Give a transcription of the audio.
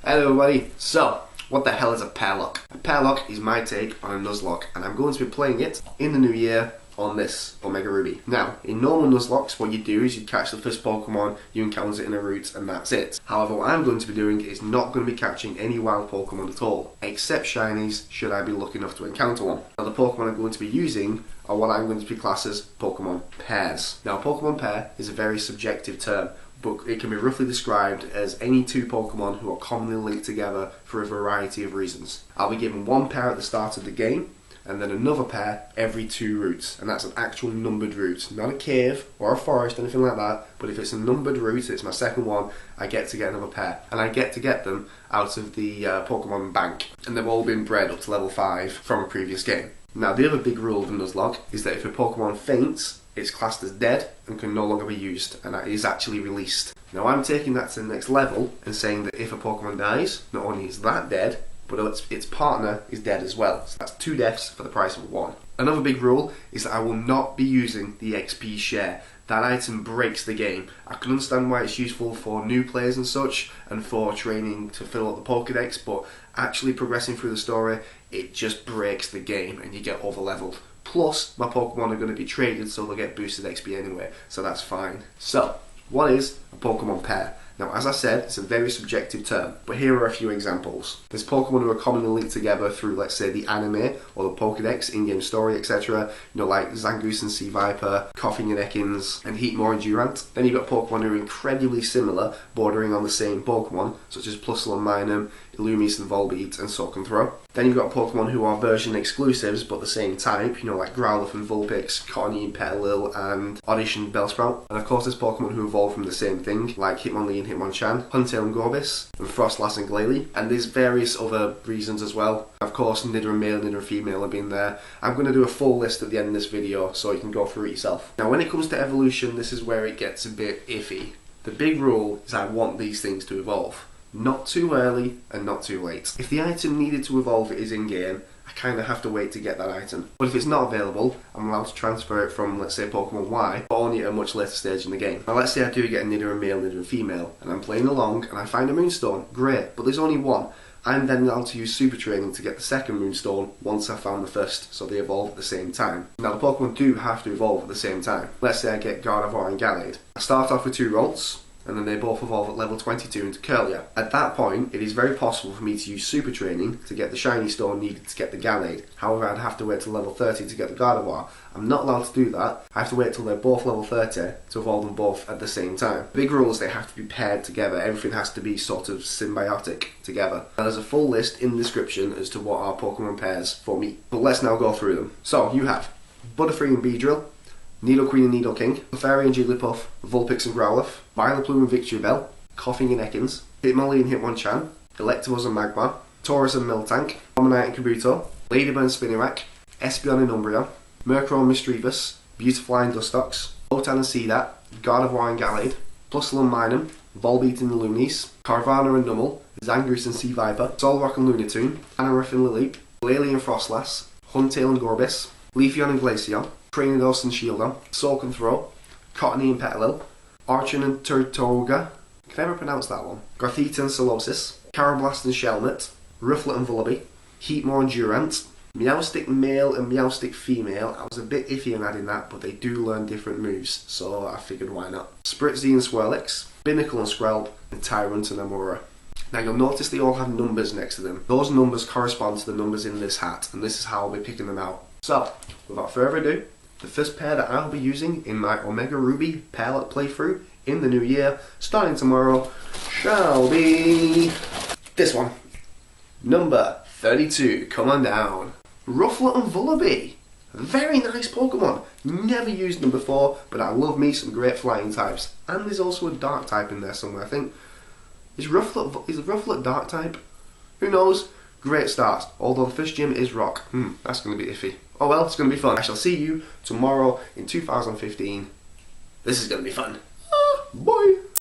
Hello everybody. So, what the hell is a Pairlocke? A Pairlocke is my take on a Nuzlocke, and I'm going to be playing it in the new year on this Omega Ruby. Now, in normal Nuzlocks, what you do is you catch the first Pokemon, you encounter it in a route, and that's it. However, what I'm going to be doing is not going to be catching any wild Pokemon at all, except shinies, should I be lucky enough to encounter one. Now, the Pokemon I'm going to be using are what I'm going to be classed as Pokemon pairs. Now, Pokemon pair is a very subjective term, but it can be roughly described as any two Pokemon who are commonly linked together for a variety of reasons. I'll be given one pair at the start of the game, and then another pair every 2 routes, and that's an actual numbered route, not a cave or a forest, anything like that, but if it's a numbered route, it's my second one, I get to get another pair, and I get to get them out of the Pokemon bank, and they've all been bred up to level 5 from a previous game. Now, the other big rule of Nuzlocke is that if a Pokemon faints, it's classed as dead and can no longer be used, and that is actually released. Now, I'm taking that to the next level and saying that if a Pokemon dies, not only is that dead, but its partner is dead as well. So that's 2 deaths for the price of 1. Another big rule is that I will not be using the XP share. That item breaks the game. I can understand why it's useful for new players and such, and for training to fill up the Pokedex, but actually progressing through the story, it just breaks the game and you get over leveled. Plus, my Pokemon are going to be traded, so they'll get boosted XP anyway, so that's fine. So, what is a Pokemon pair? Now, as I said, it's a very subjective term, but here are a few examples. There's Pokemon who are commonly linked together through, let's say, the anime or the Pokedex, in-game story, etc. You know, like Zangoose and Seviper, Koffing and Ekans, and Hitmonchan and Durant. Then you've got Pokemon who are incredibly similar, bordering on the same Pokemon, such as Plusle and Minum, Illumise and Volbeat, and Soak and Throw. Then you've got Pokemon who are version exclusives, but the same type, you know, like Growlithe and Vulpix, Cottonee and Petilil, and Oddish and Bellsprout. And of course there's Pokemon who evolve from the same thing, like Hitmonlee and Hitmonchan, Huntail and Gorbis, and Froslass and Galade. And there's various other reasons as well. Of course, Nido and male, Nido and female have been there. I'm going to do a full list at the end of this video, so you can go through it yourself. Now, when it comes to evolution, this is where it gets a bit iffy. The big rule is I want these things to evolve. Not too early and not too late. If the item needed to evolve is in-game, I kind of have to wait to get that item. But if it's not available, I'm allowed to transfer it from, let's say, Pokemon Y, but only at a much later stage in the game. Now, let's say I do get a Nido and male, Nido and female, and I'm playing along and I find a Moonstone. Great, but there's only one. I'm then allowed to use Super Training to get the second Moonstone once I've found the first, so they evolve at the same time. Now, the Pokemon do have to evolve at the same time. Let's say I get Gardevoir and Galade. I start off with 2 Rolts, and then they both evolve at level 22 into Curlia. At that point, it is very possible for me to use Super Training to get the shiny stone needed to get the Galade. However, I'd have to wait till level 30 to get the Gardevoir. I'm not allowed to do that. I have to wait till they're both level 30 to evolve them both at the same time. The big rule is they have to be paired together. Everything has to be sort of symbiotic together. Now, there's a full list in the description as to what are Pokemon pairs for me. But let's now go through them. So, you have Butterfree and Beedrill, Nidoqueen and NidoKing, Clefairy and Jigglypuff, Vulpix and Growlithe, Vileplume and Victreebel, Koffing and Ekans, Hitmonlee and Hitmonchan, Electabuzz and Magmar, Tauros and Miltank, Omanyte and Kabuto, Ledyba and Spinarak, Espeon and Umbreon, Murkrow and Misdeavus, Beautifly and Dustox, Lotad and Seedot, Gardevoir and Galade, Plusle and Minum, Volbeat and Illumise, Carvanha and Numel, Zangoose and Seviper, Solrock and Lunatone, Anorith and Lileep, Lily and Froslass, Huntail and Gorbis, Leafeon and Glaceon, Trainidos and Shieldon, Soak and Throw, Cottonee and Petilil, Archon and Turtoga, can I ever pronounce that one? Gothita and Solosis, Carablast and Shelmet, Rufflet and Vullaby, Hitmonchan and Durant, Meowstic male and Meowstic female. I was a bit iffy on adding that, but they do learn different moves, so I figured why not. Spritzee and Swirlix, Binnacle and Skrelp, and Tyrant and Amora. Now, you'll notice they all have numbers next to them. Those numbers correspond to the numbers in this hat, and this is how I'll be picking them out. So, without further ado, the first pair that I'll be using in my Omega Ruby Pairlocke playthrough in the new year, starting tomorrow, shall be this one. Number 32, come on down. Rufflet and Vullaby. Very nice Pokemon. Never used them before, but I love me some great flying types. And there's also a dark type in there somewhere, I think. Is Rufflet dark type? Who knows? Great start, although the first gym is rock. That's going to be iffy. Oh well, it's going to be fun. I shall see you tomorrow in 2015. This is going to be fun. Bye!